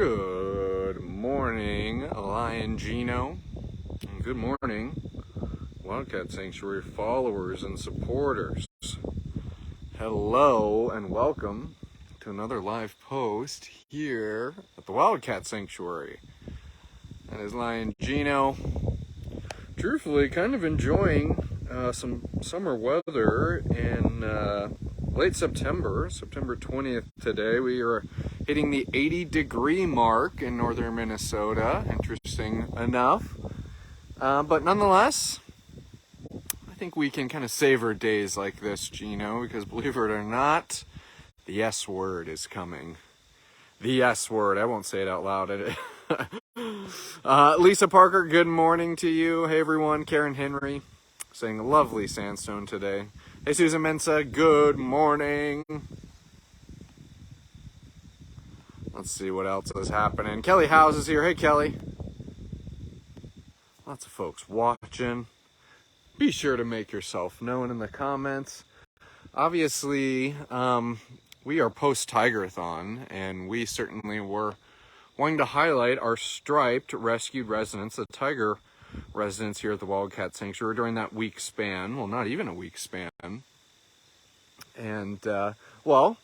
Good morning, Lion Gino. Good morning, Wildcat Sanctuary followers and supporters. Hello and welcome to another live post here at the Wildcat Sanctuary. That is Lion Gino. Truthfully, kind of enjoying some summer weather in late September 20th today. We are hitting the 80-degree mark in northern Minnesota, interesting enough. But nonetheless, I think we can kind of savor days like this, Gino, because believe it or not, the S word is coming. The S word. I won't say it out loud. Lisa Parker, good morning to you. Hey, everyone. Karen Henry saying lovely sandstone today. Hey, Susan Mensa, good morning. Let's see what else is happening. Kelly Howes is here. Hey, Kelly. Lots of folks watching. Be sure to make yourself known in the comments. Obviously, we are post-Tiger-a-thon, and we certainly were wanting to highlight our striped rescued residents, the tiger residents here at the Wildcat Sanctuary during that week span. Well, not even a week span. And, well,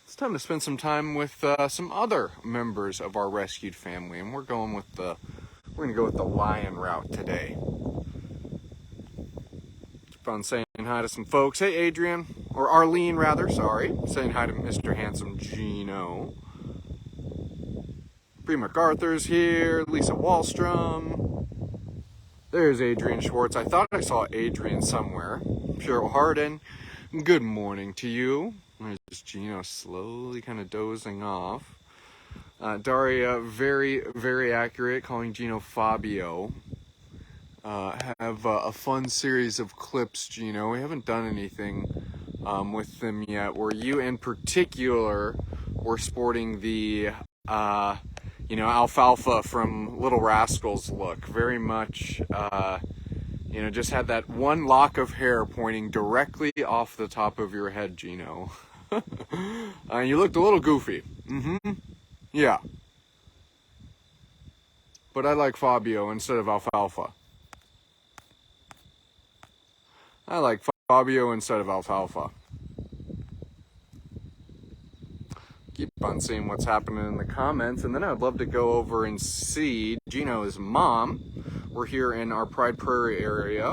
it's time to spend some time with some other members of our rescued family. And we're going to go with the lion route today. Keep on saying hi to some folks. Hey, Adrian, or Arlene rather, sorry. Saying hi to Mr. Handsome Gino. Bree MacArthur's here. Lisa Wallstrom. There's Adrian Schwartz. I thought I saw Adrian somewhere. Cheryl Harden. Good morning to you. There's Gino slowly kind of dozing off. Daria, very, very accurate, calling Gino Fabio. Have a fun series of clips, Gino. We haven't done anything with them yet, where you in particular were sporting the alfalfa from Little Rascals look. Very much, just had that one lock of hair pointing directly off the top of your head, Gino. You looked a little goofy. Yeah. But I like Fabio instead of alfalfa. I like Fabio instead of alfalfa. Keep on seeing what's happening in the comments, and then I'd love to go over and see Gino's mom. We're here in our Pride Prairie area,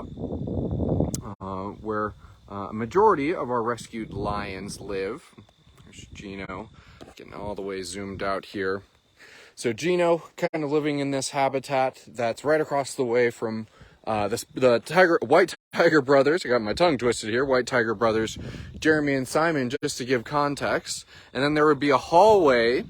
where a majority of our rescued lions live. There's Gino, getting all the way zoomed out here. So Gino kind of living in this habitat that's right across the way from the White Tiger brothers. I got my tongue twisted here. White Tiger brothers, Jeremy and Simon, just to give context. And then there would be a hallway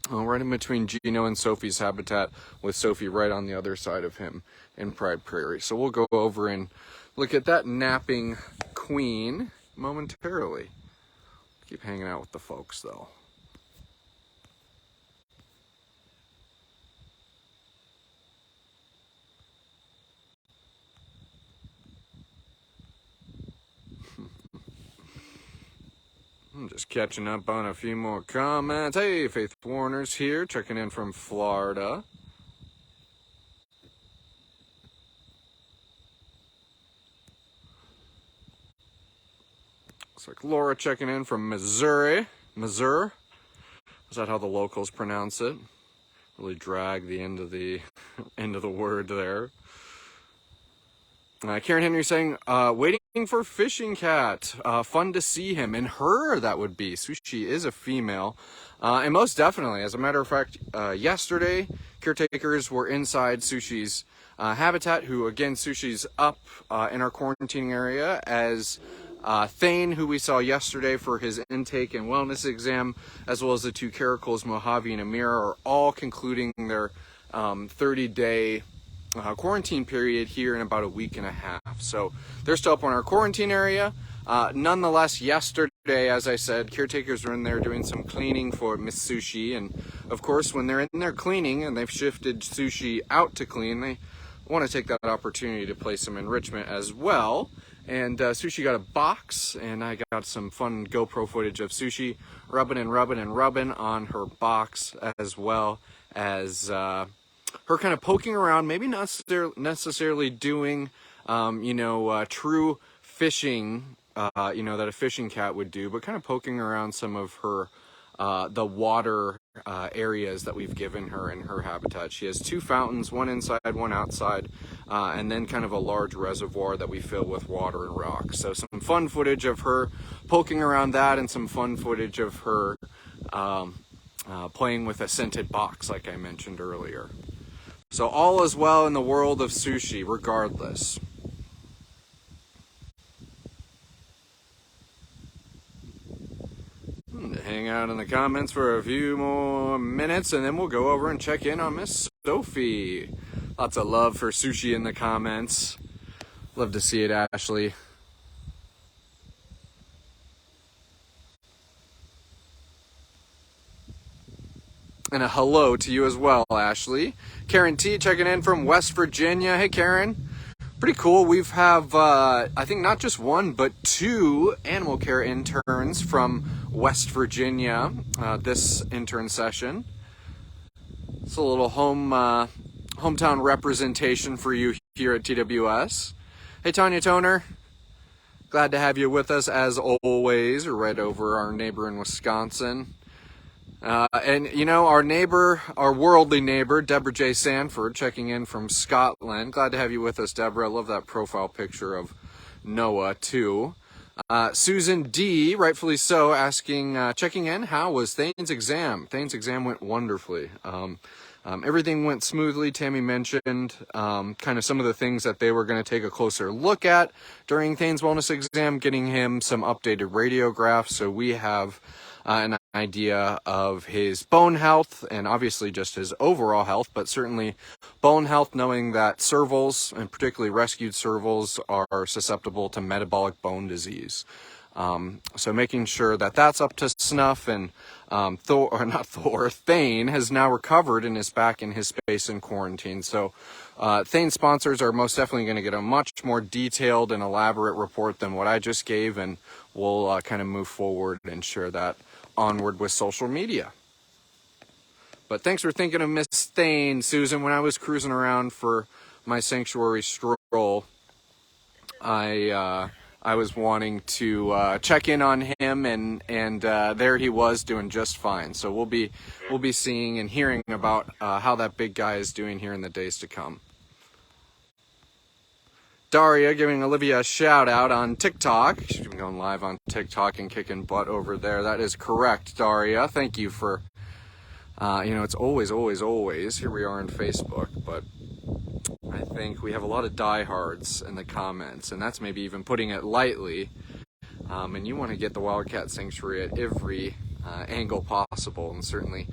right in between Gino and Sophie's habitat, with Sophie right on the other side of him in Pride Prairie. So we'll go over and look at that napping queen momentarily. Keep hanging out with the folks, though. I'm just catching up on a few more comments. Hey, Faith Warner's here, checking in from Florida. Looks like Laura checking in from Missouri. Missouri? Is that how the locals pronounce it? Really drag the end of the word there. Karen Henry saying, waiting for Fishing Cat. Fun to see him. And her, that would be. Sushi is a female. And most definitely, as a matter of fact, yesterday, caretakers were inside Sushi's habitat, who, again, Sushi's up in our quarantining area, as Thane, who we saw yesterday for his intake and wellness exam, as well as the two caracals, Mojave and Amira, are all concluding their 30-day quarantine period here in about a week and a half. So they're still up on our quarantine area. Nonetheless, yesterday, as I said, caretakers were in there doing some cleaning for Miss Sushi. And of course, when they're in there cleaning and they've shifted Sushi out to clean, they want to take that opportunity to play some enrichment as well. And Sushi got a box, and I got some fun GoPro footage of Sushi rubbing on her box, as well as her kind of poking around, maybe not necessarily doing, true fishing, that a fishing cat would do, but kind of poking around some of her, the water areas that we've given her in her habitat. She has 2 fountains, one inside, one outside, and then kind of a large reservoir that we fill with water and rocks. So some fun footage of her poking around that, and some fun footage of her playing with a scented box, like I mentioned earlier. So all is well in the world of Sushi, regardless. Hang out in the comments for a few more minutes, and then we'll go over and check in on Miss Sophie. Lots of love for Sushi in the comments. Love to see it, Ashley. And a hello to you as well, Ashley. Karen T checking in from West Virginia. Hey, Karen. Pretty cool. We've I think not just one, but 2 animal care interns from West Virginia this intern session. It's a little hometown representation for you here at TWS. Hey, Tanya Toner. Glad to have you with us as always. We're right over our neighbor in Wisconsin. And our worldly neighbor, Deborah J. Sanford, checking in from Scotland. Glad to have you with us, Deborah. I love that profile picture of Noah, too. Susan D., rightfully so, asking, checking in, how was Thane's exam? Thane's exam went wonderfully. Everything went smoothly. Tammy mentioned kind of some of the things that they were going to take a closer look at during Thane's wellness exam, getting him some updated radiographs. So we have an idea of his bone health and obviously just his overall health, but certainly bone health, knowing that servals, and particularly rescued servals, are susceptible to metabolic bone disease. So making sure that that's up to snuff, and Thane has now recovered and is back in his space in quarantine. So Thane sponsors are most definitely going to get a much more detailed and elaborate report than what I just gave, and we'll kind of move forward and share that onward with social media. But thanks for thinking of Miss Thane, Susan. When I was cruising around for my sanctuary stroll, I was wanting to check in on him, and there he was doing just fine. So we'll be seeing and hearing about how that big guy is doing here in the days to come. Daria giving Olivia a shout out on TikTok. She's been going live on TikTok and kicking butt over there. That is correct, Daria. Thank you for, it's always. Here we are on Facebook, but I think we have a lot of diehards in the comments, and that's maybe even putting it lightly. And you want to get the Wildcat Sanctuary at every angle possible, and certainly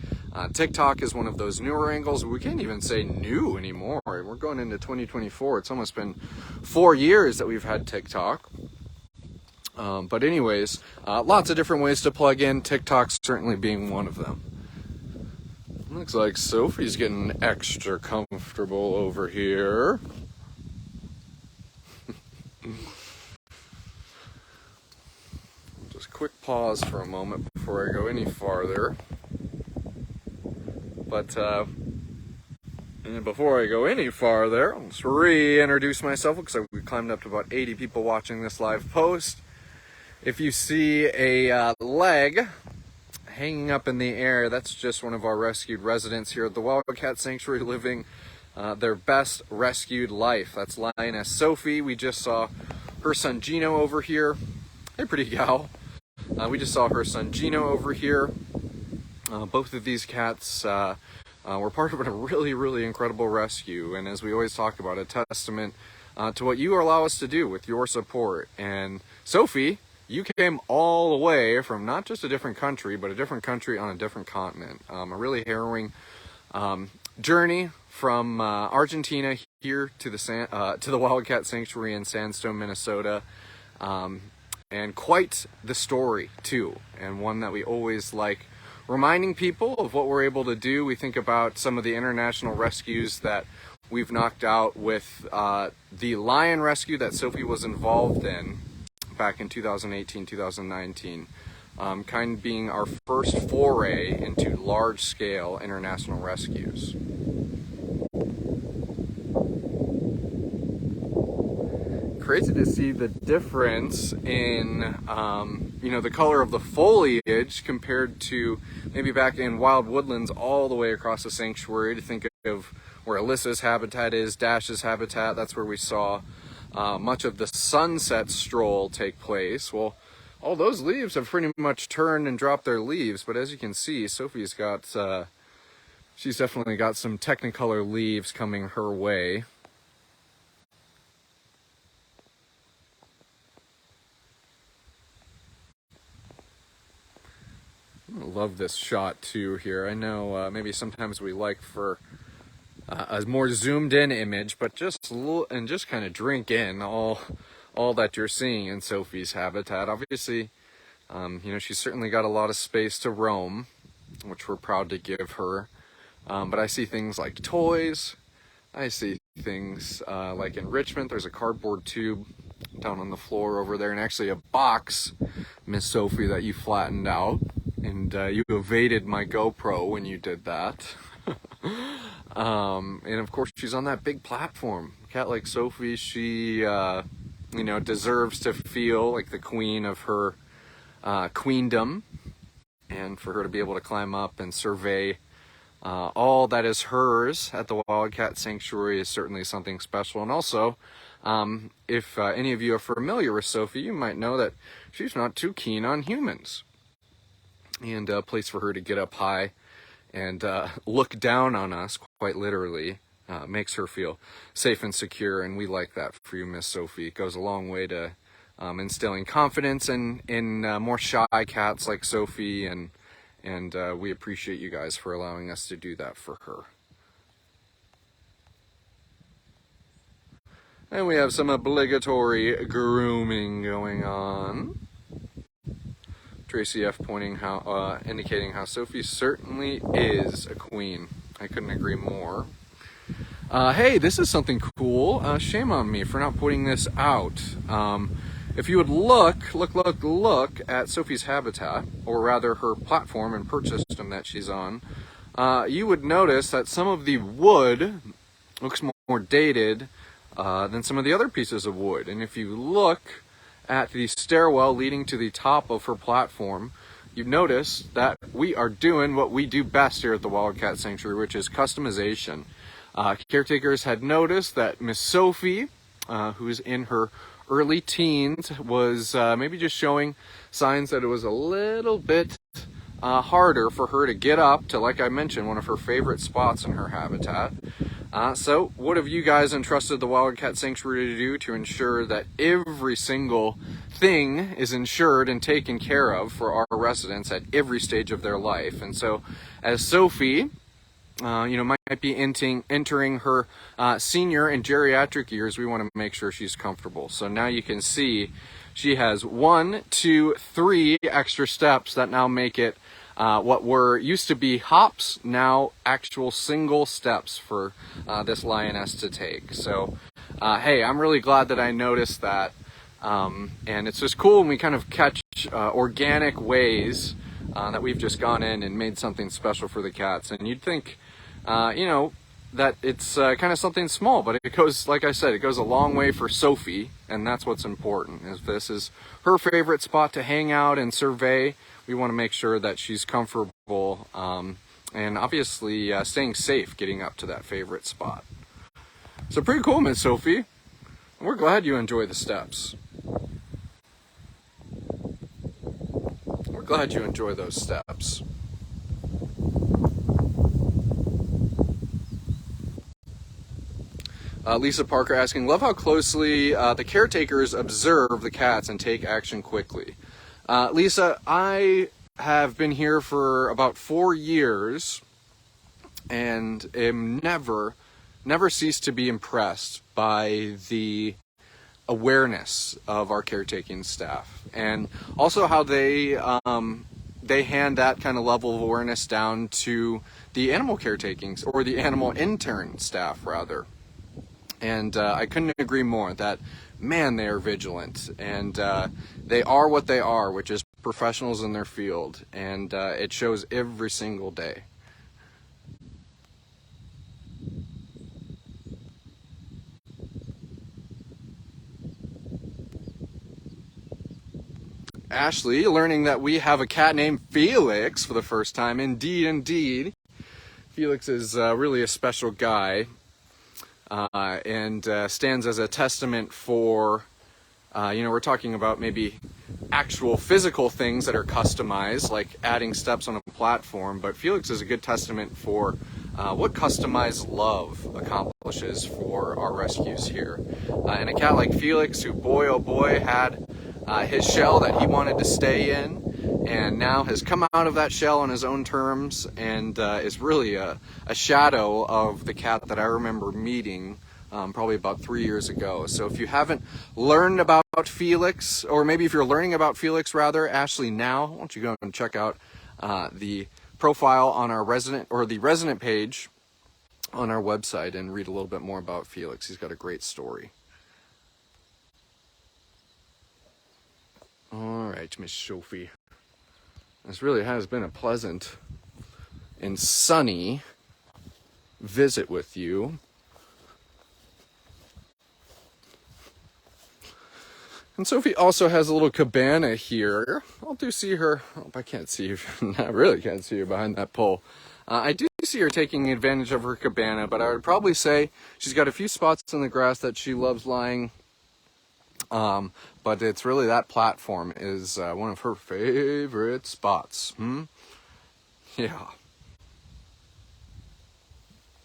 TikTok is one of those newer angles. We can't even say new anymore. We're going into 2024. It's almost been 4 years that we've had TikTok. But anyways, lots of different ways to plug in, TikTok certainly being one of them. Looks like Sophie's getting extra comfortable over here. Just quick pause for a moment before I go any farther. But before I go any farther, I'll just reintroduce myself because we climbed up to about 80 people watching this live post. If you see a leg hanging up in the air, that's just one of our rescued residents here at the Wildcat Sanctuary living their best rescued life. That's Lioness Sophie. We just saw her son Gino over here. Hey, pretty gal. We just saw her son Gino over here. Both of these cats were part of a really, really incredible rescue. And as we always talk about, a testament to what you allow us to do with your support. And Sophie, you came all the way from not just a different country, but a different country on a different continent. A really harrowing journey from Argentina here to the Wildcat Sanctuary in Sandstone, Minnesota. And quite the story, too, and one that we always like reminding people of what we're able to do. We think about some of the international rescues that we've knocked out with the lion rescue that Sophie was involved in back in 2018, 2019. Kind of being our first foray into large-scale international rescues. Crazy to see the difference in, the color of the foliage compared to maybe back in wild woodlands all the way across the sanctuary. To think of where Alyssa's habitat is, Dash's habitat, that's where we saw much of the sunset stroll take place. Well, all those leaves have pretty much turned and dropped their leaves, but as you can see, Sophie's got, she's definitely got some Technicolor leaves coming her way. I love this shot too here. I know maybe sometimes we like for a more zoomed in image, but just kind of drink in all that you're seeing in Sophie's habitat. Obviously, she's certainly got a lot of space to roam, which we're proud to give her. But I see things like toys. I see things like enrichment. There's a cardboard tube down on the floor over there, and actually a box, Miss Sophie, that you flattened out. And you evaded my GoPro when you did that. And of course, she's on that big platform. A cat like Sophie, she, deserves to feel like the queen of her queendom. And for her to be able to climb up and survey all that is hers at the Wildcat Sanctuary is certainly something special. And also, if any of you are familiar with Sophie, you might know that she's not too keen on humans. And a place for her to get up high and look down on us, quite literally, makes her feel safe and secure, and we like that for you, Miss Sophie. It goes a long way to instilling confidence in more shy cats like Sophie, and we appreciate you guys for allowing us to do that for her. And we have some obligatory grooming going on. Tracy F. indicating how Sophie certainly is a queen. I couldn't agree more. Hey, this is something cool. Shame on me for not putting this out. If you would look at Sophie's habitat, or rather her platform and perch system that she's on, you would notice that some of the wood looks more dated than some of the other pieces of wood. And if you look at the stairwell leading to the top of her platform, you've noticed that we are doing what we do best here at the Wildcat Sanctuary, which is customization. Caretakers had noticed that Miss Sophie, who's in her early teens, was maybe just showing signs that it was a little bit harder for her to get up to, like I mentioned, one of her favorite spots in her habitat. So what have you guys entrusted the Wildcat Sanctuary to do to ensure that every single thing is insured and taken care of for our residents at every stage of their life? And so as Sophie, might be entering her senior and geriatric years, we want to make sure she's comfortable. So now you can see she has 1, 2, 3 extra steps that now make it what were used to be hops, now actual single steps for this lioness to take. So, hey, I'm really glad that I noticed that. And it's just cool when we kind of catch organic ways that we've just gone in and made something special for the cats. And you'd think, that it's kind of something small, but it goes, like I said, it goes a long way for Sophie, and that's what's important. Is this is her favorite spot to hang out and survey. We want to make sure that she's comfortable and obviously staying safe getting up to that favorite spot. So pretty cool, Miss Sophie. We're glad you enjoy the steps. We're glad you enjoy those steps. Lisa Parker asking, love how closely the caretakers observe the cats and take action quickly. Lisa, I have been here for about 4 years and am never ceased to be impressed by the awareness of our caretaking staff, and also how they hand that kind of level of awareness down to the animal caretaking, or the animal intern staff rather. And I couldn't agree more that, man, they are vigilant, and they are what they are, which is professionals in their field, and it shows every single day. Ashley, learning that we have a cat named Felix for the first time. Indeed, indeed. Felix is really a special guy, and stands as a testament for, we're talking about maybe actual physical things that are customized, like adding steps on a platform, but Felix is a good testament for what customized love accomplishes for our rescues here. And a cat like Felix, who, boy oh boy, had his shell that he wanted to stay in, and now has come out of that shell on his own terms, and is really a shadow of the cat that I remember meeting probably about 3 years ago. So if you haven't learned about Felix, or maybe if you're learning about Felix rather, Ashley, now, why don't you go and check out the profile on our the resident page on our website and read a little bit more about Felix. He's got a great story. All right, Miss Sophie. This really has been a pleasant and sunny visit with you. And Sophie also has a little cabana here. I do see her. Oh, I can't see her. I really can't see her behind that pole. I do see her taking advantage of her cabana, but I would probably say she's got a few spots in the grass that she loves lying. But it's really that platform is one of her favorite spots. Yeah.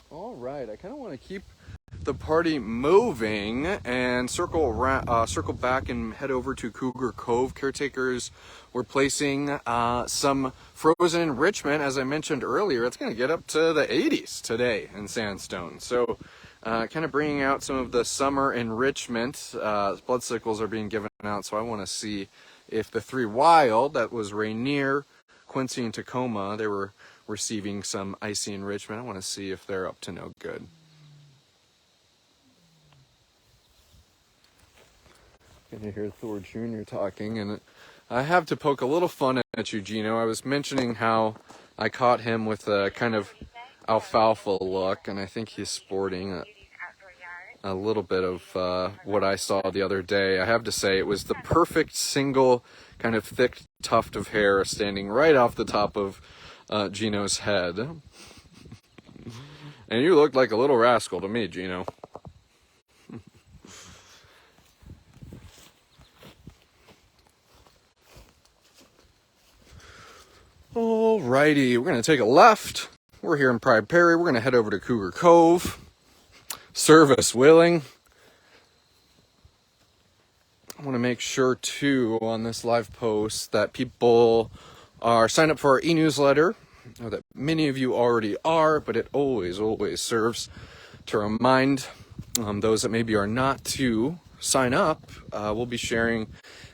All right. I kind of want to keep the party moving and circle back and head over to Cougar Cove. Caretakers were placing some frozen enrichment. As I mentioned earlier, it's going to get up to the 80s today in Sandstone. So kind of bringing out some of the summer enrichment. Blood sickles are being given out, so I want to see if the 3 wild, that was Rainier, Quincy, and Tacoma, they were receiving some icy enrichment. I want to see if they're up to no good. You hear Thor Jr. talking, and I have to poke a little fun at you, Gino. I was mentioning how I caught him with a kind of alfalfa look, and I think he's sporting a little bit of what I saw the other day. I have to say, it was the perfect single kind of thick tuft of hair standing right off the top of Gino's head. And you looked like a little rascal to me, Gino. Alrighty, we're going to take a left. We're here in Pride Perry. We're going to head over to Cougar Cove. Service willing. I want to make sure, too, on this live post that people are signed up for our e-newsletter. I know that many of you already are, but it always serves to remind those that maybe are not to sign up. We'll be sharing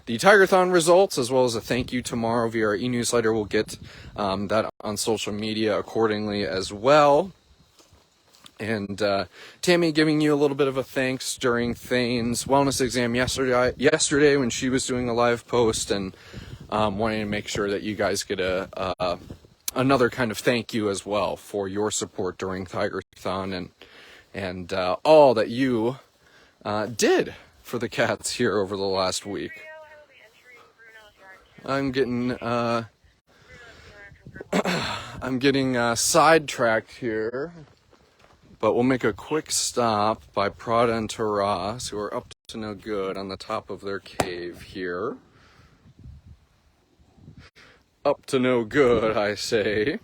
the Tiger-thon results, as well as a thank you tomorrow via our e-newsletter. We'll get that on social media accordingly as well. And Tammy giving you a little bit of a thanks during Thane's wellness exam yesterday when she was doing a live post, and wanting to make sure that you guys get another kind of thank you as well for your support during Tiger-thon and all that you did for the cats here over the last week. I'm getting sidetracked here, but we'll make a quick stop by Prada and Taras, who are up to no good on the top of their cave here. Up to no good, I say.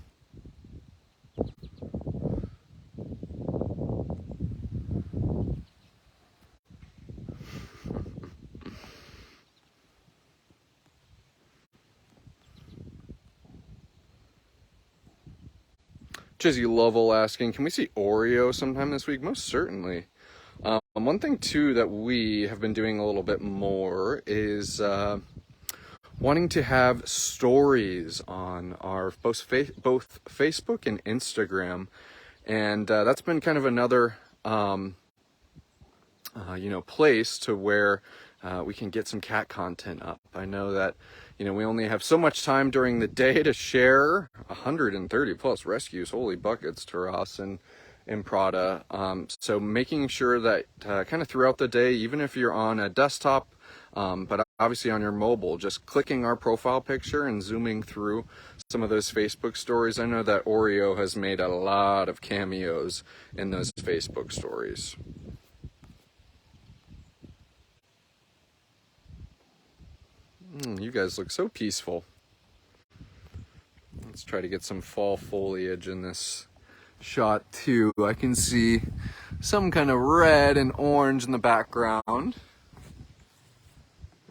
Jizzy Lovell asking, can we see Oreo sometime this week? Most certainly. One thing, too, that we have been doing a little bit more is wanting to have stories on our both Facebook and Instagram. And that's been kind of another place to where we can get some cat content up. I know that, we only have so much time during the day to share 130 plus rescues, holy buckets, to Ross and Prada. So making sure that kind of throughout the day, even if you're on a desktop, but obviously on your mobile, just clicking our profile picture and zooming through some of those Facebook stories. I know that Oreo has made a lot of cameos in those Facebook stories. You guys look so peaceful. Let's try to get some fall foliage in this shot too. I can see some kind of red and orange in the background.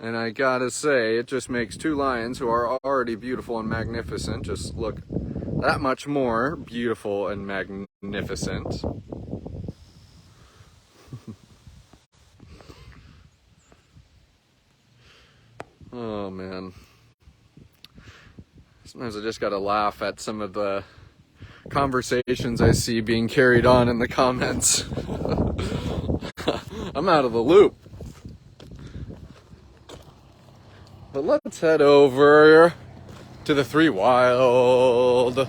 And I gotta say, it just makes two lions who are already beautiful and magnificent just look that much more beautiful and magnificent. Oh man. Sometimes I just gotta laugh at some of the conversations I see being carried on in the comments. I'm out of the loop. But let's head over to the Three Wild.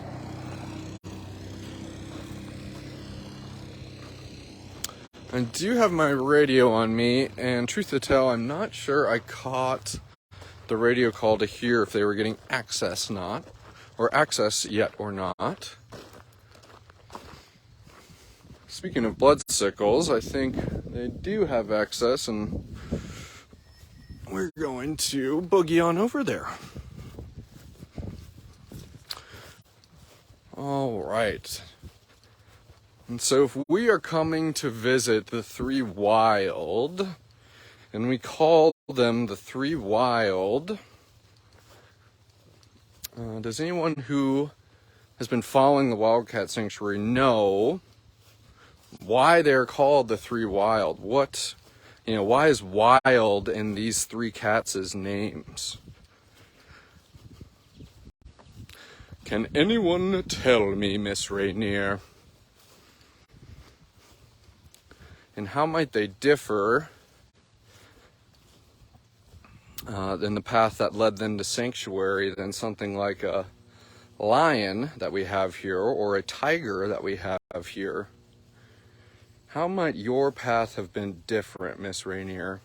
I do have my radio on me, and truth to tell, I'm not sure I caught the radio call to hear if they were getting access yet or not. Speaking of blood sickles, I think they do have access, and we're going to boogie on over there. All right. And so if we are coming to visit the Three Wild, and we call them the Three Wild, does anyone who has been following the Wildcat Sanctuary know why they're called the Three Wild? Why is wild in these three cats' names? Can anyone tell me, Miss Rainier? And how might they differ in the path that led them to sanctuary than something like a lion that we have here or a tiger that we have here? How might your path have been different, Miss Rainier?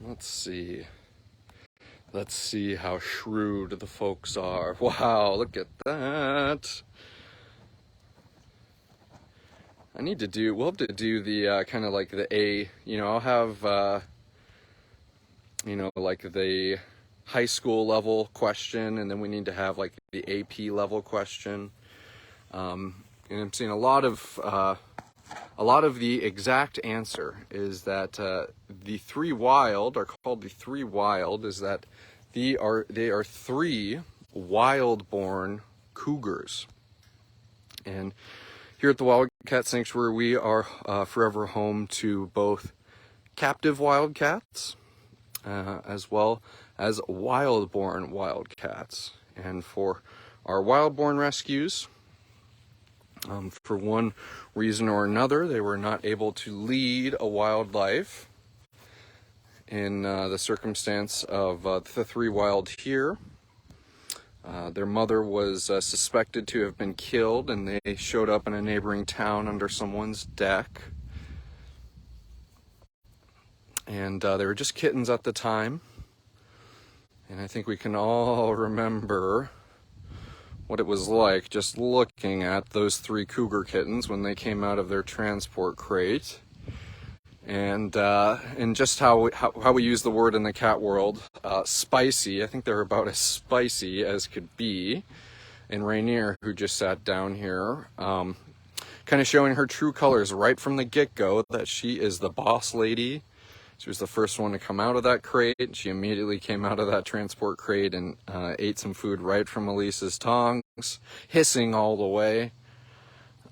Let's see. Let's see how shrewd the folks are. Wow, look at that. We'll have to do the kind of like the I'll have, like the high school level question, and then we need to have like the AP level question. And I'm seeing a lot of the exact answer is that the Three Wild are called the Three Wild is that they are three wild-born cougars. And here at the Wildcat Sanctuary, we are forever home to both captive wildcats as well as wild-born wildcats. And for our wild-born rescues, for one reason or another, they were not able to lead a wild life in the circumstance of the Three Wild here. Their mother was suspected to have been killed, and they showed up in a neighboring town under someone's deck. And they were just kittens at the time. And I think we can all remember what it was like just looking at those three cougar kittens when they came out of their transport crate. And just how we use the word in the cat world, spicy. I think they're about as spicy as could be. And Rainier, who just sat down here, kind of showing her true colors right from the get-go, that she is the boss lady. She was the first one to come out of that crate. She immediately came out of that transport crate and ate some food right from Elisa's tongs, hissing all the way.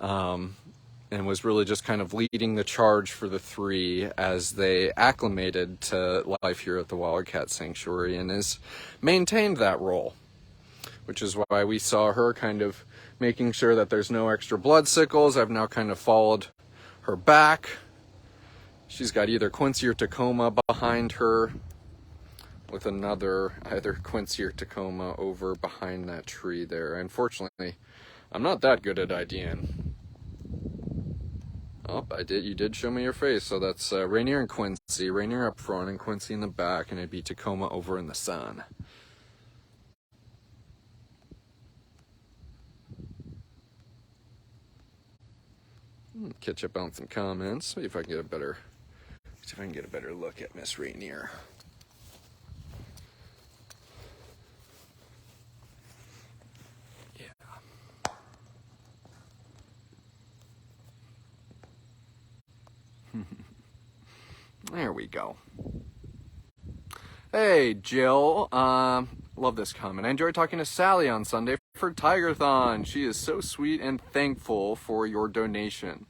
And was really just kind of leading the charge for the three as they acclimated to life here at the Wildcat Sanctuary, and has maintained that role. which is why we saw her kind of making sure that there's no extra blood sickles. I've now kind of followed her back. She's got either Quincy or Tacoma behind her, with another either Quincy or Tacoma over behind that tree there. Unfortunately, I'm not that good at IDing. Oh, you did show me your face. So that's Rainier and Quincy. Rainier up front and Quincy in the back, and it'd be Tacoma over in the sun. Catch up on some comments. See if I can get a better look at Miss Rainier. Yeah. There we go. Hey, Jill. Love this comment. I enjoyed talking to Sally on Sunday for Tigerthon. She is so sweet and thankful for your donation.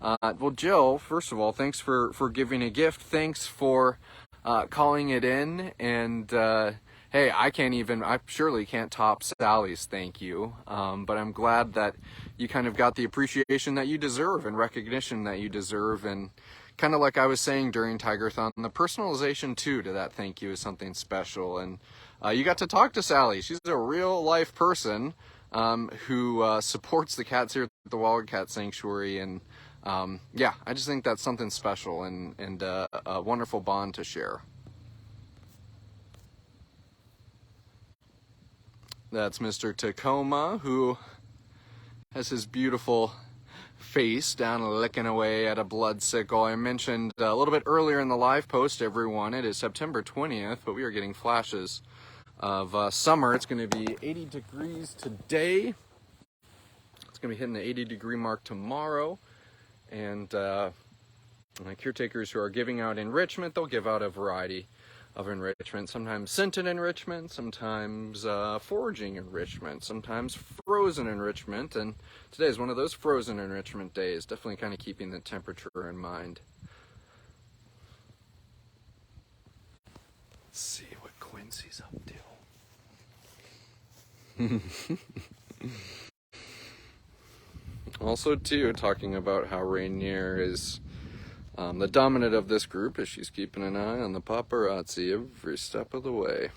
Well, Jill, first of all, thanks for giving a gift. Thanks for calling it in. And hey, I surely can't top Sally's thank you. But I'm glad that you kind of got the appreciation that you deserve and recognition that you deserve. And kind of like I was saying during Tigerthon, the personalization too to that thank you is something special. And you got to talk to Sally. She's a real life person who supports the cats here at the Wildcat Sanctuary. And yeah, I just think that's something special and a wonderful bond to share. That's Mr. Tacoma, who has his beautiful face down licking away at a blood sickle. I mentioned a little bit earlier in the live post, everyone, it is September 20th, but we are getting flashes of summer. It's going to be 80 degrees today. It's going to be hitting the 80-degree mark tomorrow. And caretakers who are giving out enrichment, they'll give out a variety of enrichment. Sometimes scented enrichment, sometimes foraging enrichment, sometimes frozen enrichment. And today is one of those frozen enrichment days, definitely kind of keeping the temperature in mind. Let's see what Quincy's up to. Also, too, talking about how Rainier is the dominant of this group as she's keeping an eye on the paparazzi every step of the way.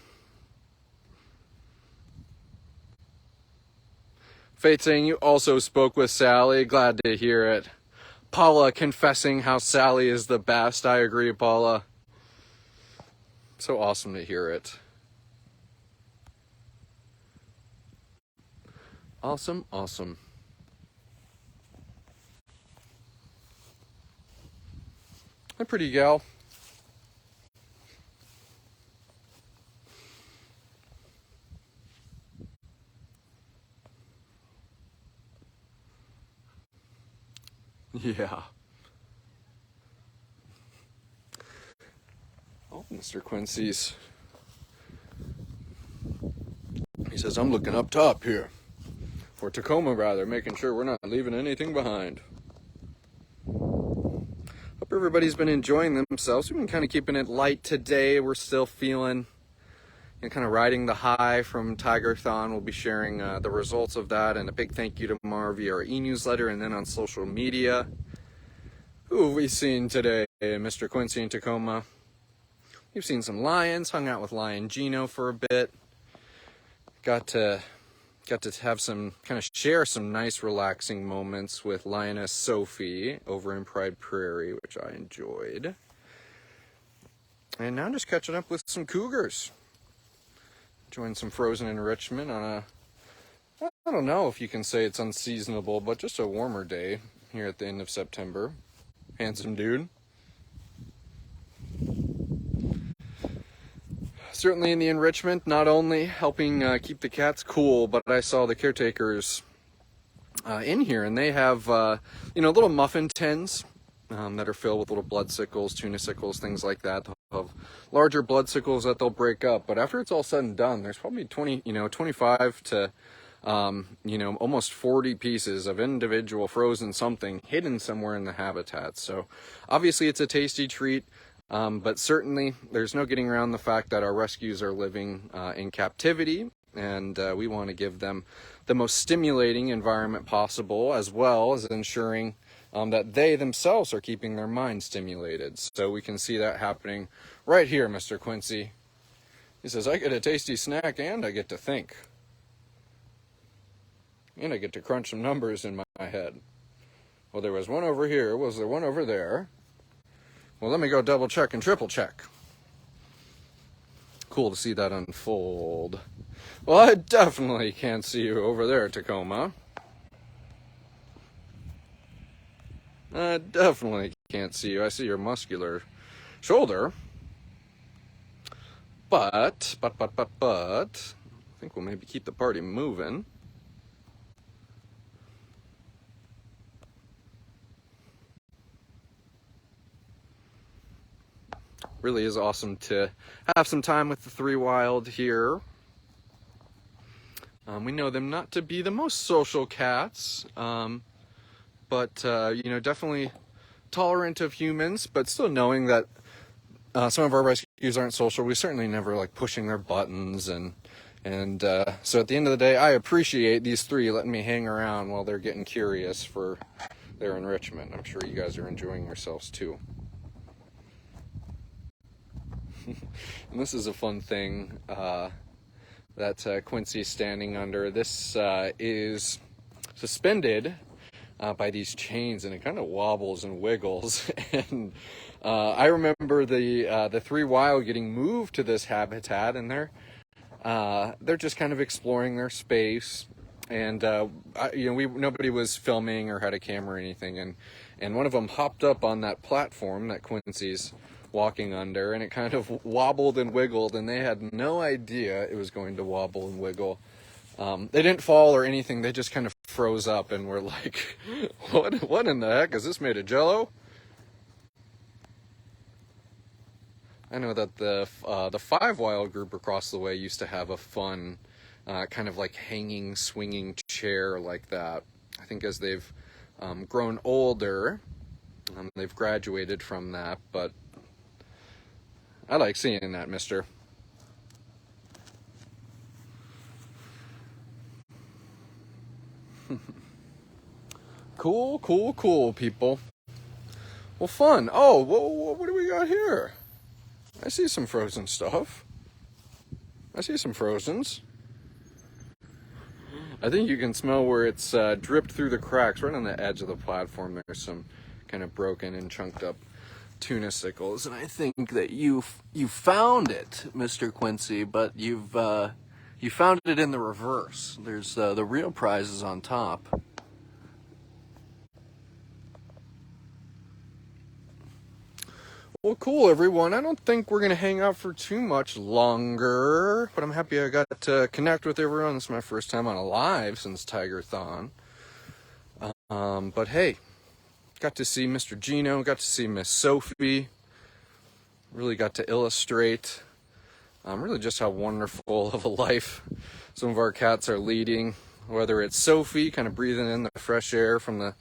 Faith saying you also spoke with Sally. Glad to hear it. Paula confessing how Sally is the best. I agree, Paula. So awesome to hear it. Awesome, awesome. Hi, pretty gal. Yeah. Oh, Mr. Quincy's. He says, I'm looking up top here. For Tacoma, rather, making sure we're not leaving anything behind. Hope everybody's been enjoying themselves. We've been kind of keeping it light today. We're still feeling kind of riding the high from Tigerthon. We'll be sharing the results of that, and a big thank you tomorrow via our e-newsletter and then on social media. Who have we seen today? Mr. Quincy and Tacoma. We've seen some lions, hung out with Lion Gino for a bit. Got to have some, kind of share some nice relaxing moments with Lioness Sophie over in Pride Prairie, which I enjoyed. And now just catching up with some cougars. Enjoying some frozen enrichment on a, I don't know if you can say it's unseasonable, but just a warmer day here at the end of September. Handsome dude. Certainly in the enrichment, not only helping keep the cats cool, but I saw the caretakers in here, and they have, little muffin tins that are filled with little blood sickles, tuna sickles, things like that. They'll have larger blood sickles that they'll break up, but after it's all said and done, there's probably 25 to, almost 40 pieces of individual frozen something hidden somewhere in the habitat. So obviously it's a tasty treat. But certainly there's no getting around the fact that our rescues are living in captivity and we want to give them the most stimulating environment possible, as well as ensuring that they themselves are keeping their mind stimulated. So we can see that happening right here, Mr. Quincy. He says, I get a tasty snack and I get to think. And I get to crunch some numbers in my head. Well, there was one over here. Was there one over there? Well, let me go double check and triple check. Cool to see that unfold. Well, I definitely can't see you over there, Tacoma. I definitely can't see you. I see your muscular shoulder. But, I think we'll maybe keep the party moving. Really is awesome to have some time with the three wild here. We know them not to be the most social cats, but definitely tolerant of humans, but still knowing that some of our rescues aren't social. We certainly never like pushing their buttons, and so at the end of the day, I appreciate these three letting me hang around while they're getting curious for their enrichment. I'm sure you guys are enjoying yourselves too. And this is a fun thing that Quincy's standing under. This is suspended by these chains, and it kind of wobbles and wiggles. And I remember the three wild getting moved to this habitat, and they're just kind of exploring their space. And nobody was filming or had a camera or anything. And one of them hopped up on that platform that Quincy's walking under, and it kind of wobbled and wiggled, and they had no idea it was going to wobble and wiggle. They didn't fall or anything. They just kind of froze up and were like, what in the heck? Is this made of Jell-O? I know that the Five Wild group across the way used to have a fun kind of like hanging, swinging chair like that. I think as they've grown older, they've graduated from that, but I like seeing that, mister. Cool, people. Well, fun. Oh, what do we got here? I see some frozen stuff. I see some frozens. I think you can smell where it's dripped through the cracks right on the edge of the platform. There's some kind of broken and chunked up tuna sickles, and I think that you found it, Mr. Quincy, but you found it in the reverse. There's the real prize is on top. Well, cool, everyone. I don't think we're going to hang out for too much longer, but I'm happy I got to connect with everyone. This is my first time on a live since Tiger-thon. But hey, got to see Mr. Gino, got to see Miss Sophie. Really got to illustrate really just how wonderful of a life some of our cats are leading. Whether it's Sophie kind of breathing in the fresh air from the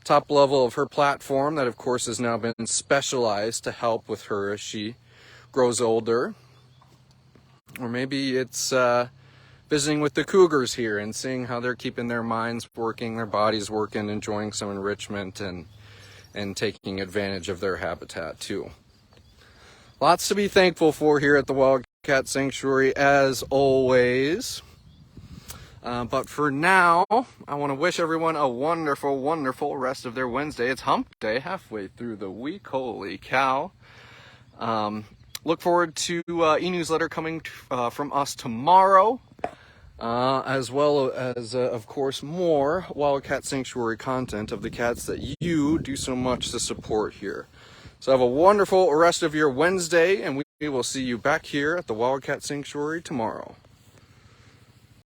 top level of her platform that of course has now been specialized to help with her as she grows older. Or maybe it's visiting with the cougars here and seeing how they're keeping their minds working, their bodies working, enjoying some enrichment and taking advantage of their habitat too. Lots to be thankful for here at the Wildcat Sanctuary as always. But for now, I want to wish everyone a wonderful, wonderful rest of their Wednesday. It's hump day, halfway through the week. Holy cow. Look forward to e-newsletter coming from us tomorrow, as well as, of course, more Wildcat Sanctuary content of the cats that you do so much to support here. So have a wonderful rest of your Wednesday, and we will see you back here at the Wildcat Sanctuary tomorrow.